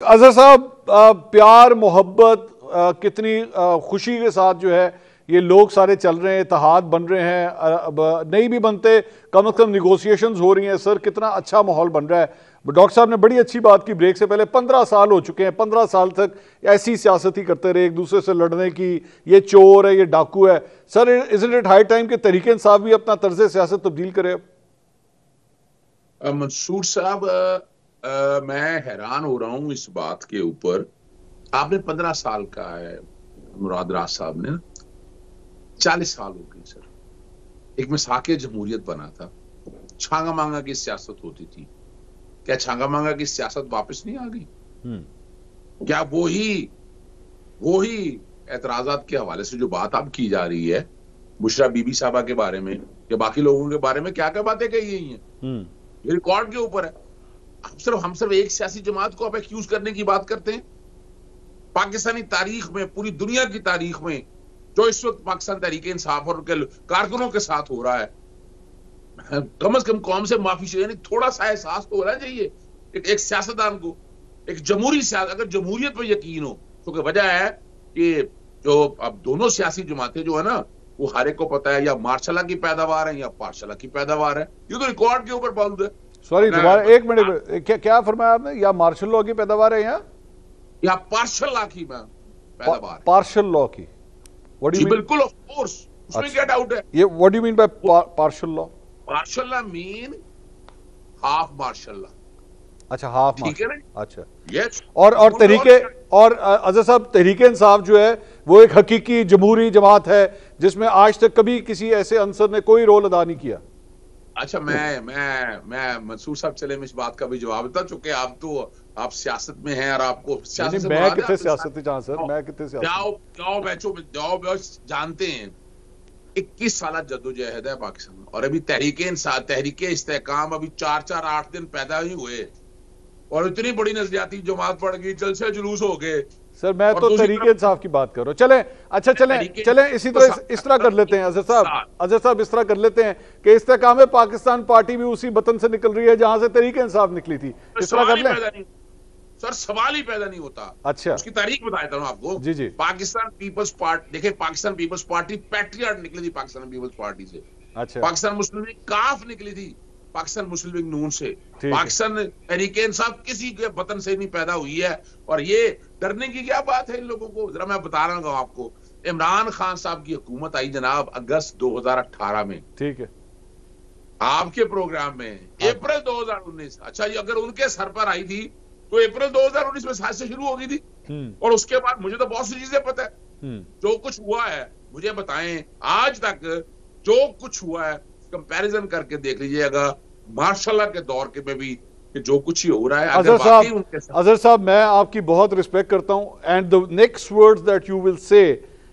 अजहर साहब, प्यार मोहब्बत कितनी खुशी के साथ जो है ये लोग सारे चल रहे हैं, इत्तेहाद बन रहे हैं, नहीं भी बनते कम से कम निगोशिएशंस हो रही हैं। सर कितना अच्छा माहौल बन रहा है। डॉक्टर साहब ने बड़ी अच्छी बात की ब्रेक से पहले, 15 साल हो चुके हैं, 15 साल तक ऐसी सियासत ही करते रहे, एक दूसरे से लड़ने की, ये चोर है, ये डाकू है। Sir isn't it high time के तरीके इंसाफ भी अपना तर्ज सियासत तब्दील करे? मंसूर साहब, मैं हैरान हो रहा हूं इस बात के ऊपर। आपने 15 साल का है, मुराद राज साहब ने 40 साल हो गए सर। एक मिसाक जमहूरियत बना था, छांगा मांगा की सियासत होती थी। क्या छांगा मांगा की सियासत वापस नहीं आ गई? क्या वही एतराजात के हवाले से जो बात अब की जा रही है बुशरा बीबी साहबा के बारे में या बाकी लोगों के बारे में, क्या क्या बातें कही गई हैं, ये रिकॉर्ड के ऊपर है। हम सिर्फ एक सियासी जमात को आप एक्यूज करने की बात करते हैं। पाकिस्तानी तारीख में, पूरी दुनिया की तारीख में जो इस वक्त पाकिस्तान तहरीके इंसाफ और उनके कारकुनों के साथ हो रहा है, कम से कम कौम से माफी चाहिए। थोड़ा सा एहसास तो होना चाहिए एक सियासतदान को, एक जमहूरी सियासत। अगर जमहूरियत पर यकीन हो तो वजह है कि जो अब दोनों सियासी जमातें जो है ना, वो हर एक को पता है या मार्शल की पैदावार है या पार्शल की पैदावार है। ये तो रिकॉर्ड के ऊपर मौजूद है। सॉरी दोबारा एक मिनट, क्या फरमाया आपने? या मार्शल लॉ की पैदावार है या पार्शल लॉ की पैदावार? पार्शल लॉ की? बिल्कुल, ऑफ कोर्स, उसमें क्या डाउट है? ये what do you mean by partial law? Partial law mean half martial law. अच्छा, हाफ ठीक है ना? अच्छा, यस। और तहरीके, और अजहर साहब तहरीके इंसाफ जो है वो एक हकीकी जमहूरी जमात है जिसमें आज तक कभी किसी ऐसे अंसर ने कोई रोल अदा नहीं किया। अच्छा, मैं मंसूर साहब, चले मैं इस बात का भी जवाब देता, चूंकि आप सियासत में हैं और आपको सियासत से मैं कितने सियासत सर, मैं कितने सियासत जानते हैं। 21 साल जद्दोजहद है पाकिस्तान में, और अभी तहरीके इस्तेहकाम अभी 4-8 दिन पैदा ही हुए और इतनी बड़ी नजरियाती जमात पड़ गई, जलसे जुलूस हो गए। सर मैं तो तहरीके इंसाफ की बात कर रहा हूँ। चलें इसी तरह इस तरह कर लेते हैं अजहर साहब, इस तरह कर लेते हैं कि इस्तेहकाम पाकिस्तान पार्टी भी उसी वतन से निकल रही है जहां से तहरीके इंसाफ निकली थी। इस तरह कर लें सर, सवाल ही पैदा नहीं होता। अच्छा, उसकी तारीख बता देता हूं आपको। जी। पाकिस्तान पीपल्स पार्टी, देखिए पाकिस्तान पीपल्स पार्टी पैट्रियट निकली थी पाकिस्तान पीपल्स पार्टी से। अच्छा, पाकिस्तान मुस्लिम लीग काफ निकली थी पाकिस्तान मुस्लिम लीग नून से। पाकिस्तान तहरीके इंसाफ किसी के वतन से नहीं पैदा हुई है, और ये डरने की क्या बात है इन लोगों को? जरा मैं बता रहा हूँ आपको। इमरान खान साहब की हुकूमत आई जनाब अगस्त 2018 में, ठीक है, आपके प्रोग्राम में अप्रैल 2019। अच्छा, ये अगर उनके सर पर आई थी तो अप्रैल 2019 में साजिश शुरू हो गई थी, और उसके बाद मुझे तो बहुत सी चीजें पता है। जो कुछ हुआ है मुझे बताएं, आज तक जो कुछ हुआ है कंपैरिजन करके देख लीजिएगा मार्शल के दौर के में भी कि जो कुछ ही हो रहा है। अजहर साहब, मैं आपकी बहुत रिस्पेक्ट करता हूं, and the next words that you will say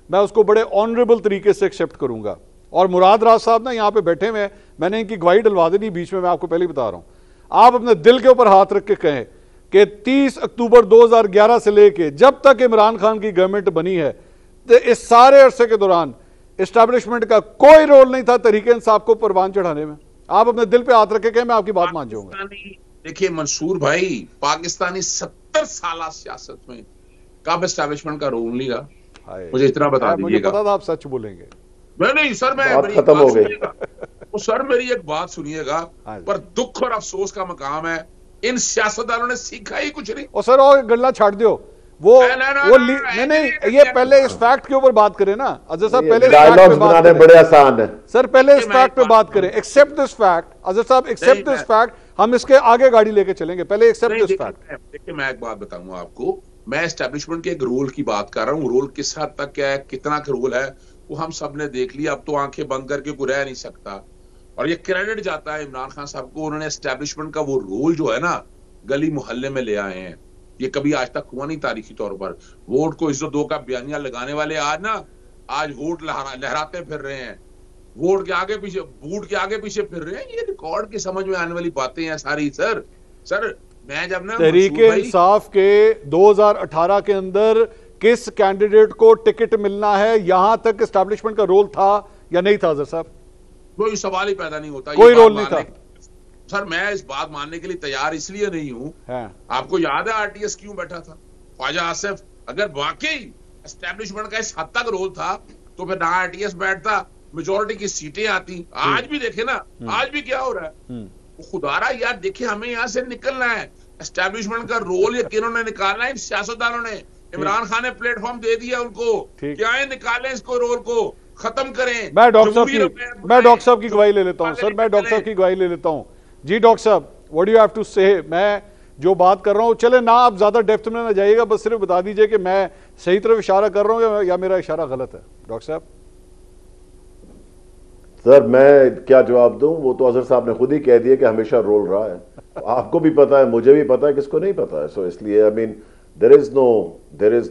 मैं उसको बड़े ऑनरेबल तरीके से एक्सेप्ट करूंगा। और मुराद राज साहब ना यहाँ पे बैठे हुए हैं, मैंने इनकी गवाही डलवा देनी बीच में, मैं आपको पहले ही बता रहा हूं। आप अपने दिल के ऊपर हाथ रख के कहें कि 30 अक्टूबर 2011 से लेके जब तक इमरान खान की गवर्नमेंट बनी है, तो इस सारे अरसे के दौरान एस्टैब्लिशमेंट का कोई रोल नहीं था तहरीके इंसाफ को परवान चढ़ाने में। आप अपने दिल पे हाथ रखे कहें, मैं आपकी बात मान जाऊंगा। देखिए मंसूर भाई, पाकिस्तानी 70 साल सियासत में कब एस्टैब्लिशमेंट का रोल नहीं रहा? मुझे इतना बता दीजिएगा। मुझे पता था आप सच बोलेंगे। नहीं सर, मैं खत्म हो गई। सर मेरी एक बात सुनिएगा, पर दुख और अफसोस का मकाम है इन सियासतदानों ने सीखा ही कुछ नहीं। और सर और गल्ला छाड़ दो, नहीं, ये पहले इस फैक्ट के ऊपर बात करें ना अजहर साहब। पहले डायलॉग्स बनाने बड़े आसान है सर, पहले इस फैक्ट पे बात करें। एक्सेप्ट दिस फैक्ट अजहर साहब, एक्सेप्ट दिस फैक्ट, हम इसके आगे गाड़ी लेके चलेंगे। पहले एक्सेप्ट दिस फैक्ट। देखिए मैं एक बात बताऊंगा आपको, मैं एस्टैब्लिशमेंट के एक रोल की बात कर रहा हूँ। रोल किस हद तक क्या है, कितना रोल है, वो हम सब ने देख लिया। अब तो आंखें बंद करके कोई रह नहीं सकता, और ये क्रेडिट जाता है इमरान खान साहब को। उन्होंने एस्टैब्लिशमेंट का वो रोल जो है ना, गली मोहल्ले में ले आए हैं। ये कभी आज तक हुआ नहीं तारीखी तौर पर। वोट को 102 का बयानिया लगाने वाले आज वोट लहराते फिर रहे हैं, वोट के आगे पीछे, बूट के आगे पीछे फिर रहे हैं। ये रिकॉर्ड की समझ में आने वाली बातें हैं सारी। सर मैं जब ना तहरीके इंसाफ के 2018 के अंदर किस कैंडिडेट को टिकट मिलना है, यहां तक एस्टैब्लिशमेंट का रोल था या नहीं था अजहर साहब? कोई सवाल ही पैदा नहीं होता, कोई रोल नहीं था। सर मैं इस बात मानने के लिए तैयार इसलिए नहीं हूं, आपको याद है आरटीएस क्यों बैठा था ख्वाजा आसिफ? अगर वाकई एस्टेब्लिशमेंट का इस हद तक रोल था तो फिर ना आरटीएस बैठता, मेजोरिटी की सीटें आती। आज भी देखे ना, आज भी क्या हो रहा है, खुदारा यार देखे, हमें यहां से निकलना है। एस्टेब्लिशमेंट का रोल ये किन्होंने निकालना है? इन सियासतदानों ने। इमरान खान ने प्लेटफॉर्म दे दिया उनको, क्या है निकालें इसको, रोल को खत्म करें। मैं डॉक्टर साहब की गवाही ले लेता हूं सर, मैं डॉक्टर साहब की गवाही ले लेता हूं जी। डॉक्टर साहब what do you have to say? मैं जो बात कर रहा हूं, चले ना आप ज्यादा डेप्थ में ना जाइएगा, बस सिर्फ बता दीजिए कि मैं सही तरफ इशारा कर रहा हूं या मेरा इशारा गलत है। डॉक्टर साहब सर मैं क्या जवाब दूं? वो तो अजहर साहब ने खुद ही कह दिया कि हमेशा रोल रहा है। आपको भी पता है, मुझे भी पता है, किसको नहीं पता है। सो इसलिए I mean there is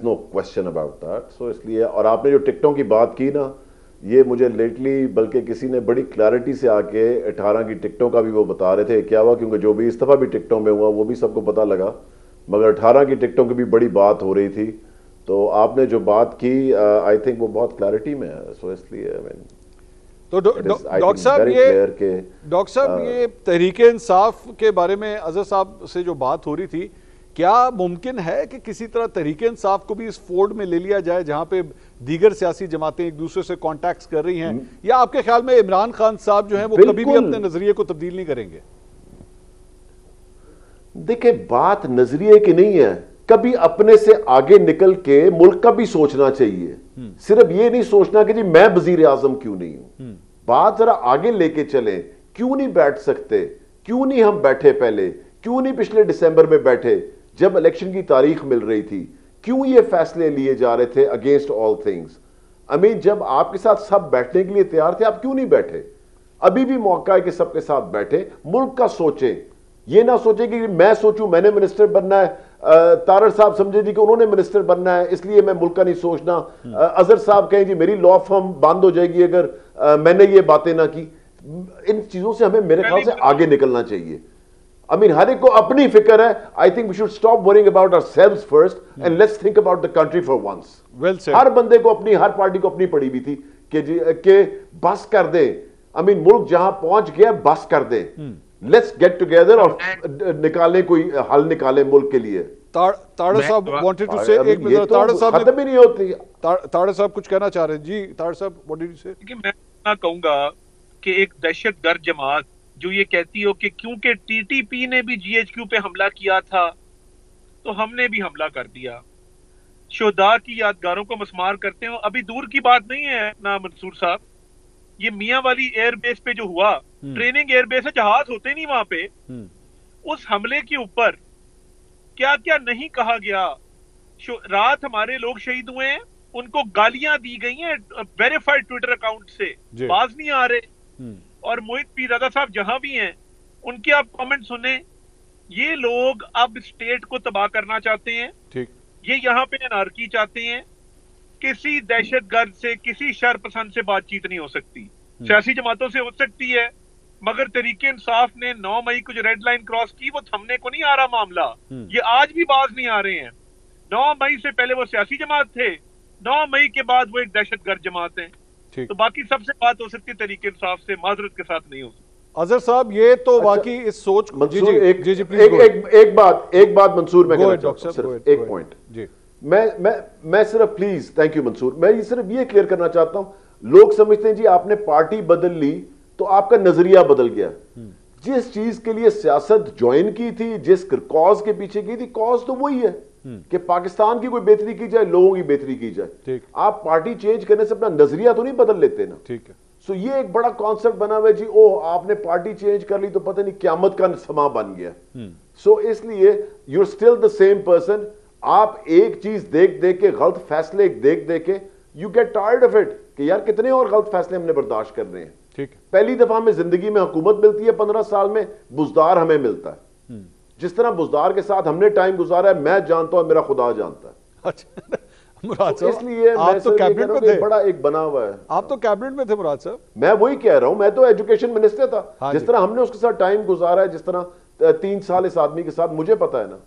no question about that. So इसलिए, और आपने जो टिकटों की बात की ना, ये मुझे लेटली बल्कि किसी ने बड़ी क्लैरिटी से आके 18 की टिकटों का भी वो बता रहे थे क्या हुआ, क्योंकि जो भी इस दफा भी टिकटों में हुआ वो भी सबको पता लगा, मगर 18 की टिकटों की भी बड़ी बात हो रही थी। तो आपने जो बात की आई थिंक वो बहुत क्लैरिटी में है। सो इसलिए आई मीन तो डॉक्टर साहब ये तहरीके इंसाफ के बारे में अजहर साहब से जो बात हो रही थी, क्या मुमकिन है कि किसी तरह तहरीके इंसाफ को भी इस फोल्ड में ले लिया जाए जहां पे दीगर सियासी जमातें एक दूसरे से कॉन्टैक्ट कर रही हैं, या आपके ख्याल में इमरान खान साहब जो हैं वो कभी भी अपने नजरिए को तब्दील नहीं करेंगे? देखिए बात नजरिए की नहीं है, कभी अपने से आगे निकल के मुल्क का भी सोचना चाहिए। सिर्फ ये नहीं सोचना कि जी मैं वजीर आजम क्यों नहीं हूं। बात जरा आगे लेके चले, क्यों नहीं बैठ सकते, क्यों नहीं हम बैठे पहले, क्यों नहीं पिछले दिसंबर में बैठे जब इलेक्शन की तारीख मिल रही थी, क्यों ये फैसले लिए जा रहे थे against all things. I mean जब आपके साथ सब बैठने के लिए तैयार थे, आप क्यों नहीं बैठे? अभी भी मौका है कि सबके साथ बैठे, मुल्क का सोचें। ये ना सोचे कि मैं सोचूं मैंने मिनिस्टर बनना है, तारड़ साहब समझे जी कि उन्होंने मिनिस्टर बनना है इसलिए मैं मुल्क का नहीं सोचना, अजहर साहब कहें जी मेरी लॉ फर्म बंद हो जाएगी अगर मैंने ये बातें ना की। इन चीजों से हमें मेरे ख्याल से आगे निकलना चाहिए। आई मीन हर एक को अपनी फिक्र है। I think we should stop worrying about ourselves first and let's think about the country for once. Well said. हर बंदे को अपनी, हर पार्टी को अपनी पड़ी हुई थी कि बस कर दे। आई मीन मुल्क जहां पहुंच गया बस कर दे, लेट्स गेट टुगेदर और निकाले कोई हल निकाले मुल्क के लिए। ताड़े साहब वांटेड टू से, एक मिनट, ताड़े साहब खत्म ही नहीं होती। ताड़े साहब कुछ कहना चाह रहे हैं जी। ताड़े साहब व्हाट डिड यू से? कि मैं ना कहूंगा कि एक दहशतगर्द जमात जो ये कहती हो कि क्योंकि टीटीपी ने भी जीएचक्यू पे हमला किया था तो हमने भी हमला कर दिया, शोधा की यादगारों को मस्मार करते हो। अभी दूर की बात नहीं है ना मंसूर साहब, ये मियां वाली एयरबेस पे जो हुआ, ट्रेनिंग एयरबेस है, जहाज होते नहीं वहां पे, उस हमले के ऊपर क्या क्या नहीं कहा गया। रात हमारे लोग शहीद हुए हैं, उनको गालियां दी गई हैं वेरीफाइड ट्विटर अकाउंट से, बाज नहीं आ रहे। और मोहित पीरजादा साहब जहां भी हैं उनके आप कमेंट सुने। ये लोग अब स्टेट को तबाह करना चाहते हैं, ठीक, ये यहाँ पे अनार्की चाहते हैं। किसी दहशतगर्द से, किसी शर पसंद से बातचीत नहीं हो सकती, सियासी जमातों से हो सकती है, मगर तरीके इंसाफ ने 9 मई को जो रेड लाइन क्रॉस की वो थमने को नहीं आ रहा मामला। ये आज भी बाज नहीं आ रहे हैं। 9 मई से पहले वो सियासी जमात थे, 9 मई के बाद वो एक दहशतगर्द जमात है। तो बाकी सबसे बात हो सकती है तरीके इंसाफ से, माजरत के साथ नहीं हो सकती। अजहर साहब ये तो बाकी इस सोच मंसूर, एक बात मंसूर मैं कहना चाहता हूं, सिर्फ एक पॉइंट जी। मैं सिर्फ प्लीज, थैंक यू मंसूर, मैं सिर्फ ये क्लियर करना चाहता हूं। लोग समझते हैं जी आपने पार्टी बदल ली तो आपका नजरिया बदल गया। जिस चीज के लिए सियासत ज्वाइन की थी, जिस कॉज के पीछे की थी, कॉज तो वही है कि पाकिस्तान की कोई बेहतरी की जाए, लोगों की बेहतरी की जाए। आप पार्टी चेंज करने से अपना नजरिया तो नहीं बदल लेते ना। ठीक है। सो ये एक बड़ा कॉन्सेप्ट बना हुआ है जी, ओह आपने पार्टी चेंज कर ली तो पता नहीं क्यामत का समा बन गया। सो इसलिए you are still the same person. आप एक चीज देख देख के, गलत फैसले देख देख के, you get tired of it कि यार कितने और गलत फैसले हमने बर्दाश्त कर रहे हैं। ठीक, पहली दफा हमें जिंदगी में हुकूमत मिलती है, 15 साल में बुजदार हमें मिलता है। जिस तरह बुजदार के साथ हमने टाइम गुजारा है, मैं जानता हूं, मेरा खुदा जानता है। अच्छा मुराद साहब, इसलिए आप तो कैबिनेट में थे, बड़ा एक बना हुआ है। आप तो कैबिनेट में थे मुराद साहब। मैं वही कह रहा हूं, मैं तो एजुकेशन मिनिस्टर था। जिस तरह हमने उसके साथ टाइम गुजारा है, जिस तरह 3 साल इस आदमी के साथ, मुझे पता है ना।